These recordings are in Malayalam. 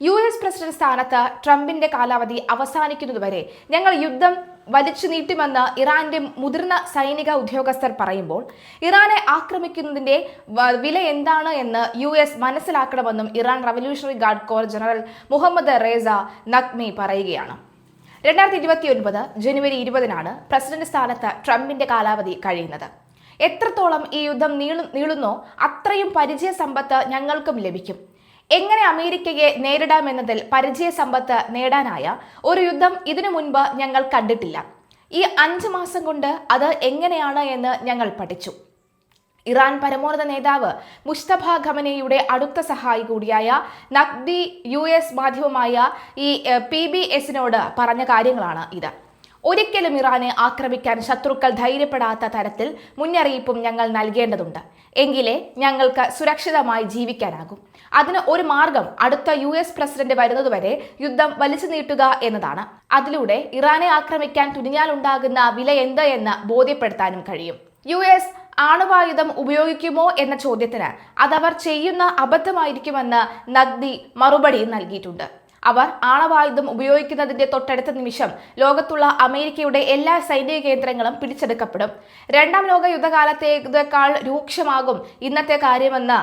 US പ്രസിഡന്റ് സ്ഥാനത്ത് ട്രംപിന്റെ കാലാവധി അവസാനിക്കുന്നതുവരെ ഞങ്ങൾ യുദ്ധം വലിച്ചു നീട്ടുമെന്ന് ഇറാന്റെ മുതിർന്ന സൈനിക ഉദ്യോഗസ്ഥർ പറയുമ്പോൾ ഇറാനെ ആക്രമിക്കുന്നതിന്റെ വില എന്താണ് എന്ന് US മനസ്സിലാക്കണമെന്നും Iran revolutionary guard corps general Muhammad Reza Naqdi പറയുകയാണ്. 2029 ജനുവരി 20-നാണ് പ്രസിഡന്റ് സ്ഥാനത്ത് ട്രംപിന്റെ കാലാവധി കഴിയുന്നത്. എത്രത്തോളം ഈ യുദ്ധം നീളുന്നോ അത്രയും പരിചയ സമ്പത്ത് ഞങ്ങൾക്കും ലഭിക്കും. എങ്ങനെ അമേരിക്കയെ നേരിടാമെന്നതിൽ പരിചയ സമ്പത്ത് നേടാനായ ഒരു യുദ്ധം ഇതിനു മുൻപ് ഞങ്ങൾ കണ്ടിട്ടില്ല. ഈ 5 മാസം കൊണ്ട് അത് എങ്ങനെയാണ് എന്ന് ഞങ്ങൾ പഠിച്ചു. ഇറാൻ പരമോന്നത നേതാവ് മുസ്തഫ ഖമനേയുടെ അടുത്ത സഹായി കൂടിയായ നഖ്ബി US മാധ്യമമായ ഈ PBSനോട് പറഞ്ഞ കാര്യങ്ങളാണ് ഇത്. ഒരിക്കലും ഇറാനെ ആക്രമിക്കാൻ ശത്രുക്കൾ ധൈര്യപ്പെടാത്ത തരത്തിൽ മുന്നറിയിപ്പും ഞങ്ങൾ നൽകേണ്ടതുണ്ട്. എങ്കിലേ ഞങ്ങൾക്ക് സുരക്ഷിതമായി ജീവിക്കാനാകും. അതിന് ഒരു മാർഗം അടുത്ത US പ്രസിഡന്റ് വരുന്നതുവരെ യുദ്ധം വലിച്ചു നീട്ടുക എന്നതാണ്. അതിലൂടെ ഇറാനെ ആക്രമിക്കാൻ തുനിഞ്ഞാലുണ്ടാകുന്ന വില എന്ത് എന്ന് ബോധ്യപ്പെടുത്താനും കഴിയും. US ആണവായുധം ഉപയോഗിക്കുമോ എന്ന ചോദ്യത്തിന് അതവർ ചെയ്യുന്ന അബദ്ധമായിരിക്കുമെന്ന് നഖ്ബി മറുപടി നൽകിയിട്ടുണ്ട്. അവർ ആണവായുധം ഉപയോഗിക്കുന്നതിന്റെ തൊട്ടടുത്ത നിമിഷം ലോകത്തുള്ള അമേരിക്കയുടെ എല്ലാ സൈനിക കേന്ദ്രങ്ങളും പിടിച്ചെടുക്കപ്പെടും. രണ്ടാം ലോക യുദ്ധകാലത്തേക്കാൾ രൂക്ഷമാകും ഇന്നത്തെ കാര്യമെന്ന്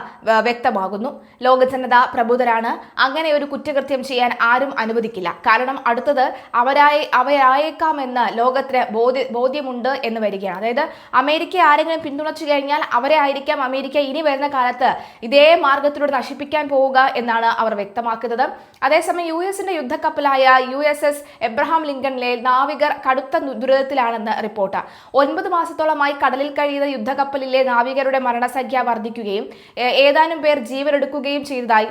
വ്യക്തമാകുന്നു. ലോക ജനത പ്രബുദ്ധരാണ്. അങ്ങനെ ഒരു കുറ്റകൃത്യം ചെയ്യാൻ ആരും അനുവദിക്കില്ല. കാരണം അടുത്തത് അവരായേക്കാമെന്ന് ലോകത്തിന് ബോധ്യമുണ്ട് എന്ന് വരികയാണ്. അതായത് അമേരിക്ക ആരെങ്കിലും പിന്തുണച്ചു കഴിഞ്ഞാൽ അവരെ ആയിരിക്കാം അമേരിക്ക ഇനി വരുന്ന കാലത്ത് ഇതേ മാർഗത്തിലൂടെ നശിപ്പിക്കാൻ പോവുക എന്നാണ് അവർ വ്യക്തമാക്കുന്നത്. അതേസമയം US-ന്റെ യുദ്ധക്കപ്പലായ USS എബ്രഹാം ലിങ്കണിലെ നാവികർ കടുത്ത ദുരിതത്തിലാണെന്ന് റിപ്പോർട്ട്. 9 മാസത്തോളമായി കടലിൽ കഴിയുന്ന യുദ്ധക്കപ്പലിലെ നാവികരുടെ മരണസംഖ്യ വർദ്ധിക്കുകയും ഏതാനും പേർ ജീവനെടുക്കുകയും ചെയ്തതായി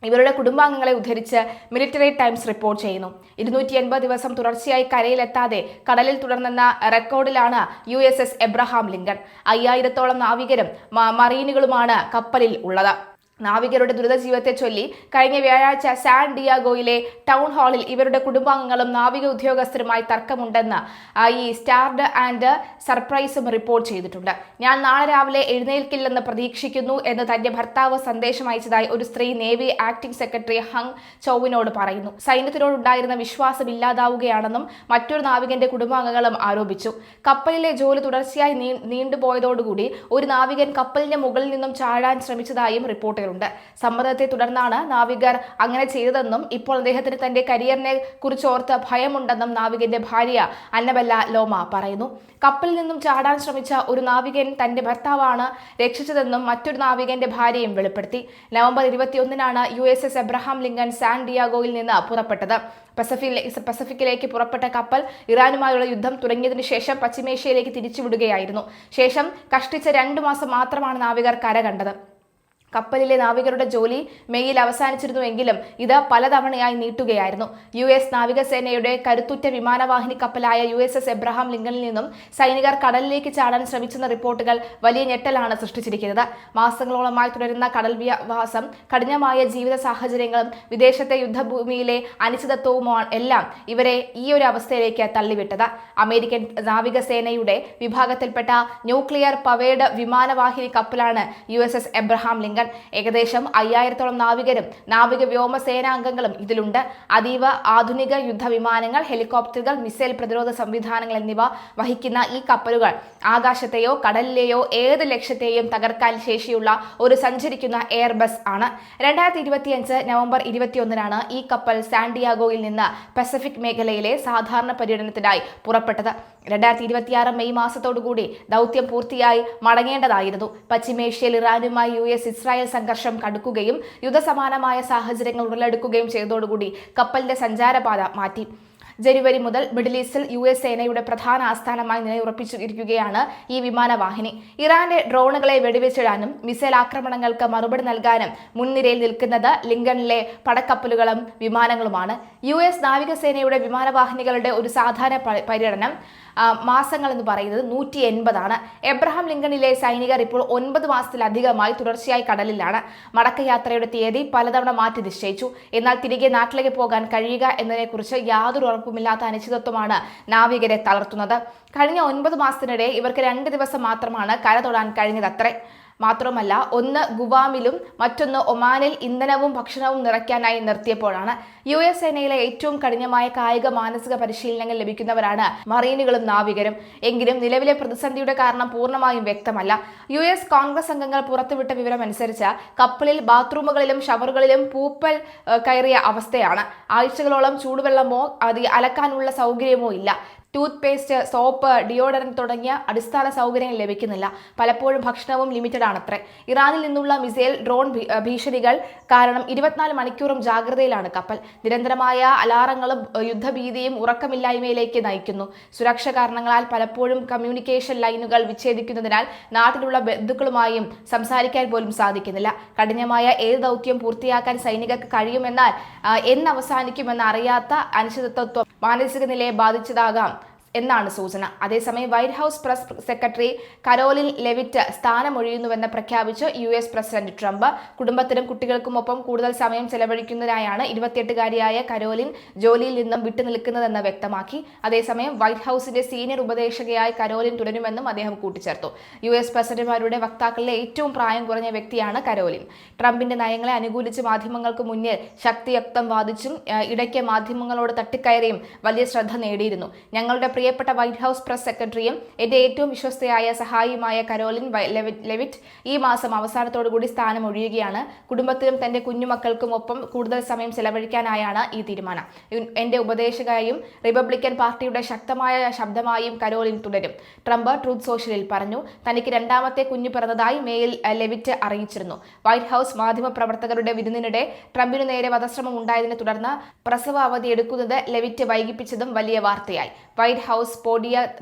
ഇവരുടെ കുടുംബാംഗങ്ങളെ ഉദ്ധരിച്ച് മിലിറ്ററി ടൈംസ് റിപ്പോർട്ട് ചെയ്യുന്നു. 280 ദിവസം തുടർച്ചയായി കരയിലെത്താതെ കടലിൽ തുടർന്നെന്ന റെക്കോർഡിലാണ് USS എബ്രഹാം ലിങ്കൺ. 5000-ഓളം നാവികരും മറീനുകളുമാണ് കപ്പലിൽ ഉള്ളത്. നാവികരുടെ ദുരിത ജീവിതത്തെ ചൊല്ലി കഴിഞ്ഞ വ്യാഴാഴ്ച സാൻ ഡിയാഗോയിലെ ടൗൺ ഹാളിൽ ഇവരുടെ കുടുംബാംഗങ്ങളും നാവിക ഉദ്യോഗസ്ഥരുമായി തർക്കമുണ്ടെന്ന് ഈ സ്റ്റാർഡ് ആൻഡ് സർപ്രൈസും റിപ്പോർട്ട് ചെയ്തിട്ടുണ്ട്. ഞാൻ നാളെ രാവിലെ എഴുന്നേൽക്കില്ലെന്ന് പ്രതീക്ഷിക്കുന്നു എന്ന് തന്റെ ഭർത്താവ് സന്ദേശം അയച്ചതായി ഒരു സ്ത്രീ നേവി ആക്ടിംഗ് സെക്രട്ടറി ഹങ് ചൌവിനോട് പറയുന്നു. സൈന്യത്തിനോടുണ്ടായിരുന്ന വിശ്വാസം ഇല്ലാതാവുകയാണെന്നും മറ്റൊരു നാവികന്റെ കുടുംബാംഗങ്ങളും ആരോപിച്ചു. കപ്പലിലെ ജോലി തുടർച്ചയായി നീണ്ടുപോയതോടുകൂടി ഒരു നാവികൻ കപ്പലിന്റെ മുകളിൽ നിന്നും ചാടാൻ ശ്രമിച്ചതായും റിപ്പോർട്ട് ണ്ട്. സമ്മർദ്ദത്തെ തുടർന്നാണ് നാവികർ അങ്ങനെ ചെയ്തതെന്നും ഇപ്പോൾ അദ്ദേഹത്തിന് തന്റെ കരിയറിനെ കുറിച്ചോർത്ത് ഭയമുണ്ടെന്നും നാവികന്റെ ഭാര്യ അന്നബെല്ല ലോമ പറയുന്നു. കപ്പലിൽ നിന്നും ചാടാൻ ശ്രമിച്ച ഒരു നാവികൻ തന്റെ ഭർത്താവാണ് രക്ഷിച്ചതെന്നും മറ്റൊരു നാവികന്റെ ഭാര്യയും വെളിപ്പെടുത്തി. നവംബർ 21-നാണ് USS എബ്രഹാം ലിങ്കൺ സാൻ ഡിയാഗോയിൽ നിന്ന് പുറപ്പെട്ടത്. പസഫിക്കിലേക്ക് പുറപ്പെട്ട കപ്പൽ ഇറാനുമായുള്ള യുദ്ധം തുടങ്ങിയതിനു ശേഷം പശ്ചിമേഷ്യയിലേക്ക് തിരിച്ചുവിടുകയായിരുന്നു. ശേഷം കഷ്ടിച്ച 2 മാസം മാത്രമാണ് നാവികർ കര കണ്ടത്. കപ്പലിലെ നാവികരുടെ ജോലി മെയ്യിൽ അവസാനിച്ചിരുന്നുവെങ്കിലും ഇത് പലതവണയായി നീട്ടുകയായിരുന്നു. US നാവികസേനയുടെ കരുത്തുറ്റ വിമാനവാഹിനി കപ്പലായ USS എബ്രഹാം ലിങ്കണിൽ നിന്നും സൈനികർ കടലിലേക്ക് ചാടാൻ ശ്രമിച്ചെന്ന റിപ്പോർട്ടുകൾ വലിയ ഞെട്ടലാണ് സൃഷ്ടിച്ചിരിക്കുന്നത്. മാസങ്ങളോളമായി തുടരുന്ന കടൽവാസം, കഠിനമായ ജീവിത സാഹചര്യങ്ങളും വിദേശത്തെ യുദ്ധഭൂമിയിലെ അനിശ്ചിതത്വവുമാണ് എല്ലാം ഇവരെ ഈ ഒരു അവസ്ഥയിലേക്ക് തള്ളിവിട്ടത്. അമേരിക്കൻ നാവികസേനയുടെ വിഭാഗത്തിൽപ്പെട്ട ന്യൂക്ലിയർ പവേർഡ് വിമാനവാഹിനി കപ്പലാണ് USS എബ്രഹാം ലിങ്കൺ. ഏകദേശം 5000-ഓളം നാവികരും നാവിക വ്യോമസേനാംഗങ്ങളും ഇതിലുണ്ട്. അതീവ ആധുനിക യുദ്ധവിമാനങ്ങൾ, ഹെലികോപ്റ്ററുകൾ, മിസൈൽ പ്രതിരോധ സംവിധാനങ്ങൾ എന്നിവ വഹിക്കുന്ന ഈ കപ്പലുകൾ ആകാശത്തെയോ കടലിലെയോ ഏത് ലക്ഷ്യത്തെയും തകർക്കാൻ ശേഷിയുള്ള ഒരു സഞ്ചരിക്കുന്ന എയർബസ് ആണ്. 2025 നവംബർ 21-നാണ് ഈ കപ്പൽ സാൻ ഡിയാഗോയിൽ നിന്ന് പസഫിക് മേഖലയിലെ സാധാരണ പര്യടനത്തിനായി പുറപ്പെട്ടത്. 2026 മെയ് മാസത്തോടുകൂടി ദൗത്യം പൂർത്തിയായി മടങ്ങേണ്ടതായിരുന്നു. പശ്ചിമേഷ്യയിൽ ഇറാനുമായി US-ഇസ്രായേൽ സംഘർഷം കടുക്കുകയും യുദ്ധസമാനമായ സാഹചര്യങ്ങൾ ഉടലെടുക്കുകയും ചെയ്തതോടുകൂടി കപ്പലിന്റെ സഞ്ചാരപാത മാറ്റി. ജനുവരി മുതൽ മിഡിൽ ഈസ്റ്റിൽ US സേനയുടെ പ്രധാന ആസ്ഥാനമായി നിലയുറപ്പിച്ചിരിക്കുകയാണ് ഈ വിമാനവാഹിനി. ഇറാന്റെ ഡ്രോണുകളെ വെടിവെച്ചിടാനും മിസൈൽ ആക്രമണങ്ങൾക്ക് മറുപടി നൽകാനും മുൻനിരയിൽ നിൽക്കുന്നത് ലിങ്കണിലെ പടക്കപ്പലുകളും വിമാനങ്ങളുമാണ്. US നാവികസേനയുടെ വിമാനവാഹിനികളുടെ ഒരു സാധാരണ പര്യടനം മാസങ്ങൾ എന്ന് പറയുന്നത് 180 എബ്രഹാം ലിങ്കണിലെ സൈനികർ ഇപ്പോൾ 9 മാസത്തിലധികമായി തുടർച്ചയായി കടലിലാണ്. മടക്കയാത്രയുടെ തീയതി പലതവണ മാറ്റി നിശ്ചയിച്ചു. എന്നാൽ തിരികെ നാട്ടിലേക്ക് പോകാൻ കഴിയുക എന്നതിനെക്കുറിച്ച് യാതൊരു ഉറപ്പുമില്ലാത്ത അനിശ്ചിതത്വമാണ് നാവികരെ തളർത്തുന്നത്. കഴിഞ്ഞ 9 മാസത്തിനിടെ ഇവർക്ക് 2 ദിവസം മാത്രമാണ് കര തൊടാൻ കഴിഞ്ഞതത്രേ. മാത്രമല്ല ഒന്ന് ഗുവാമിലും മറ്റൊന്ന് ഒമാനിൽ ഇന്ധനവും ഭക്ഷണവും നിറയ്ക്കാനായി നിർത്തിയപ്പോഴാണ്. US സേനയിലെ ഏറ്റവും കഠിനമായ കായിക മാനസിക പരിശീലനങ്ങൾ ലഭിക്കുന്നവരാണ് മറീനുകളും നാവികരും. എങ്കിലും നിലവിലെ പ്രതിസന്ധിയുടെ കാരണം പൂർണ്ണമായും വ്യക്തമല്ല. US കോൺഗ്രസ് അംഗങ്ങൾ പുറത്തുവിട്ട വിവരമനുസരിച്ച് കപ്പലിൽ ബാത്റൂമുകളിലും ഷവറുകളിലും പൂപ്പൽ കയറിയ അവസ്ഥയാണ്. ആഴ്ചകളോളം ചൂടുവെള്ളമോ അലക്കാനുള്ള സൗകര്യമോ ഇല്ല. ടൂത്ത് പേസ്റ്റ്, സോപ്പ്, ഡിയോഡറന്റ് തുടങ്ങിയ അടിസ്ഥാന സൗകര്യങ്ങൾ ലഭിക്കുന്നില്ല. പലപ്പോഴും ഭക്ഷണവും ലിമിറ്റഡ് ആണത്രേ. ഇറാനിൽ നിന്നുള്ള മിസൈൽ, ഡ്രോൺ ഭീഷണികൾ കാരണം 24 മണിക്കൂറും ജാഗ്രതയിലാണ് കപ്പൽ. നിരന്തരമായ അലാറങ്ങളും യുദ്ധഭീതിയും ഉറക്കമില്ലായ്മയിലേക്ക് നയിക്കുന്നു. സുരക്ഷാ കാരണങ്ങളാൽ പലപ്പോഴും കമ്മ്യൂണിക്കേഷൻ ലൈനുകൾ വിച്ഛേദിക്കുന്നതിനാൽ നാട്ടിലുള്ള ബന്ധുക്കളുമായും സംസാരിക്കാൻ പോലും സാധിക്കുന്നില്ല. കഠിനമായ ഏത് ദൗത്യം പൂർത്തിയാക്കാൻ സൈനികർക്ക് കഴിയുമെന്നാൽ എന്ന് അവസാനിക്കുമെന്ന് അറിയാത്ത അനിശ്ചിതത്വം മാനസിക നിലയെ ബാധിച്ചതാകാം എന്നാണ് സൂചന. അതേസമയം White House press secretary Karoline Leavitt സ്ഥാനമൊഴിയുന്നുവെന്ന് പ്രഖ്യാപിച്ച് US പ്രസിഡന്റ് ട്രംപ്. കുടുംബത്തിനും കുട്ടികൾക്കുമൊപ്പം കൂടുതൽ സമയം ചെലവഴിക്കുന്നതിനായാണ് 28-കാരിയായ കരോലിൻ ജോലിയിൽ നിന്നും വിട്ടുനിൽക്കുന്നതെന്ന് വ്യക്തമാക്കി. അതേസമയം വൈറ്റ് ഹൌസിന്റെ സീനിയർ ഉപദേശകയായി കരോലിൻ തുടരുമെന്നും അദ്ദേഹം കൂട്ടിച്ചേർത്തു. US പ്രസിഡന്റുമാരുടെ വക്താക്കളിലെ ഏറ്റവും പ്രായം കുറഞ്ഞ വ്യക്തിയാണ് കരോലിൻ. ട്രംപിന്റെ നയങ്ങളെ അനുകൂലിച്ച് മാധ്യമങ്ങൾക്ക് മുന്നിൽ ശക്തിയുക്തം വാദിച്ചും ഇടയ്ക്ക് മാധ്യമങ്ങളോട് തട്ടിക്കയറിയും വലിയ ശ്രദ്ധ നേടിയിരുന്നു. ഞങ്ങളുടെ പ്രിയപ്പെട്ട വൈറ്റ് ഹൌസ് പ്രസ് സെക്രട്ടറിയും എന്റെ ഏറ്റവും വിശ്വസ്തയായ സഹായിയുമായ കരോലിൻ ലെവിറ്റ് ഈ മാസം അവസാനത്തോടുകൂടി സ്ഥാനമൊഴിയുകയാണ്. കുടുംബത്തിലും തന്റെ കുഞ്ഞുമക്കൾക്കും ഒപ്പം കൂടുതൽ സമയം ചെലവഴിക്കാനായാണ് ഈ തീരുമാനം. എന്റെ ഉപദേശകയായും റിപ്പബ്ലിക്കൻ പാർട്ടിയുടെ ശക്തമായ ശബ്ദമായും കരോലിൻ തുടരും. ട്രംപ് ട്രൂത്ത് സോഷ്യലിൽ പറഞ്ഞു. തനിക്ക് രണ്ടാമത്തെ കുഞ്ഞു പിറന്നതായി മേയിൽ ലെവിറ്റ് അറിയിച്ചിരുന്നു. വൈറ്റ് ഹൌസ് മാധ്യമപ്രവർത്തകരുടെ വിരുന്നിനിടെ ട്രംപിനു നേരെ വധശ്രമം ഉണ്ടായതിനെ തുടർന്ന് പ്രസവ അവധി എടുക്കുന്നത് ലെവിറ്റ് വൈകിപ്പിച്ചതും വലിയ വാർത്തയായി. വൈറ്റ് ഹൌസ്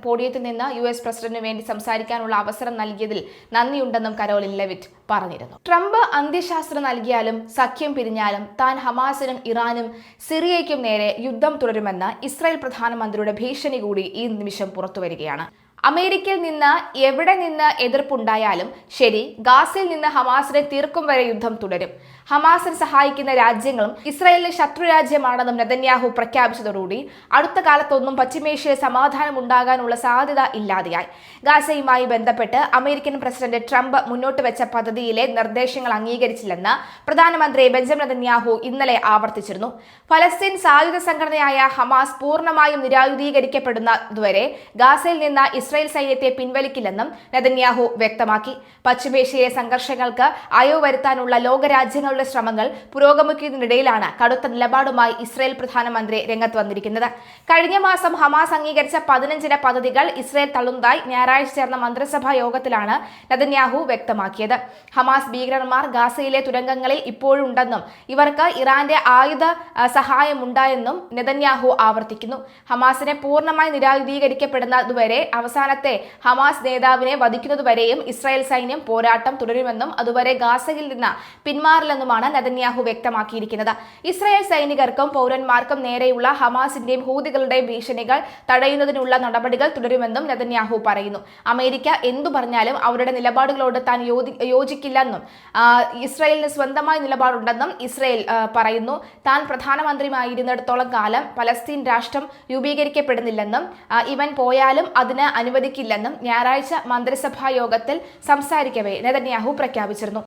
പോഡിയത്തിൽ നിന്ന് US പ്രസിഡന്റിന് വേണ്ടി സംസാരിക്കാനുള്ള അവസരം നൽകിയതിൽ നന്ദിയുണ്ടെന്നും കരോലിൻ ലെവിറ്റ് പറഞ്ഞിരുന്നു. ട്രംപ് അന്ത്യശാസ്ത്രം നൽകിയാലും സഖ്യം പിരിഞ്ഞാലും താൻ ഹമാസിനും ഇറാനും സിറിയയ്ക്കും നേരെ യുദ്ധം തുടരുമെന്ന് ഇസ്രായേൽ പ്രധാനമന്ത്രിയുടെ ഭീഷണി കൂടി ഈ നിമിഷം പുറത്തുവരികയാണ്. അമേരിക്കയിൽ നിന്ന് എവിടെ നിന്ന് എതിർപ്പുണ്ടായാലും ശരി, ഗാസയിൽ നിന്ന് ഹമാസിനെ തീർക്കും വരെ യുദ്ധം തുടരും. ഹമാസിനെ സഹായിക്കുന്ന രാജ്യങ്ങളും ഇസ്രായേലിന് ശത്രുരാജ്യമാണെന്നും നെതന്യാഹു പ്രഖ്യാപിച്ചതോടുകൂടി അടുത്ത കാലത്തൊന്നും പശ്ചിമേഷ്യയിൽ സമാധാനം ഉണ്ടാകാനുള്ള സാധ്യത ഇല്ലാതെയായി. ഗാസയുമായി ബന്ധപ്പെട്ട് അമേരിക്കൻ പ്രസിഡന്റ് ട്രംപ് മുന്നോട്ട് വെച്ച പദ്ധതിയിലെ നിർദ്ദേശങ്ങൾ അംഗീകരിച്ചില്ലെന്ന് പ്രധാനമന്ത്രി ബെഞ്ചമിൻ നെതന്യാഹു ഇന്നലെ ആവർത്തിച്ചിരുന്നു. ഫലസ്തീൻ സായുധ സംഘടനയായ ഹമാസ് പൂർണ്ണമായും നിരായുധീകരിക്കപ്പെടുന്നതുവരെ ഗാസയിൽ നിന്ന് ഇസ്രായേൽ സൈന്യത്തെ പിൻവലിക്കില്ലെന്നും നെതന്യാഹു വ്യക്തമാക്കി. പശ്ചിമേഷ്യയിലെ സംഘർഷങ്ങൾക്ക് അയവ് വരുത്താനുള്ള ലോകരാജ്യങ്ങളുടെ ശ്രമങ്ങൾ പുരോഗമിക്കുന്നതിനിടയിലാണ് കടുത്ത നിലപാടുമായി ഇസ്രായേൽ പ്രധാനമന്ത്രി രംഗത്ത് വന്നിരിക്കുന്നത്. കഴിഞ്ഞ മാസം ഹമാസ് അംഗീകരിച്ച 15 പദ്ധതികൾ ഇസ്രായേൽ തള്ളുന്നതായി ഞായറാഴ്ച ചേർന്ന മന്ത്രിസഭാ യോഗത്തിലാണ് നെതന്യാഹു വ്യക്തമാക്കിയത്. ഹമാസ് ഭീകരന്മാർ ഗാസയിലെ തുരങ്കങ്ങളിൽ ഇപ്പോഴും ഉണ്ടെന്നും ഇവർക്ക് ഇറാന്റെ ആയുധ സഹായമുണ്ടായെന്നും നെതന്യാഹു ആവർത്തിക്കുന്നു. ഹമാസിനെ പൂർണ്ണമായി നിരായുധീകരിക്കപ്പെടുന്നതുവരെ അവസാനത്തെ ഹമാസ് നേതാവിനെ വധിക്കുന്നതുവരെയും ഇസ്രായേൽ സൈന്യം പോരാട്ടം തുടരുമെന്നും അതുവരെ ഗാസയിൽ നിന്ന് പിന്മാറില്ലെന്നുമാണ് നെതന്യാഹു വ്യക്തമാക്കിയിരിക്കുന്നത്. ഇസ്രായേൽ സൈനികർക്കും പൗരന്മാർക്കും നേരെയുള്ള ഹമാസിന്റെയും ഹൂതികളുടെയും ഭീഷണികൾ തടയുന്നതിനുള്ള നടപടികൾ തുടരുമെന്നും നെതന്യാഹു പറയുന്നു. അമേരിക്ക എന്തു പറഞ്ഞാലും അവരുടെ നിലപാടുകളോട് താൻ യോജിക്കില്ലെന്നും ഇസ്രായേലിന് സ്വന്തമായ നിലപാടുണ്ടെന്നും ഇസ്രായേൽ പറയുന്നു. താൻ പ്രധാനമന്ത്രിയായിരുന്നിടത്തോളം കാലം പലസ്തീൻ രാഷ്ട്രം രൂപീകരിക്കപ്പെടുന്നില്ലെന്നും ഇവൻ പോയാലും അതിന് അനുവദിക്കില്ലെന്നും ഞായറാഴ്ച മന്ത്രിസഭാ യോഗത്തിൽ സംസാരിക്കവേ നെതന്യാഹു പ്രഖ്യാപിച്ചിരുന്നു.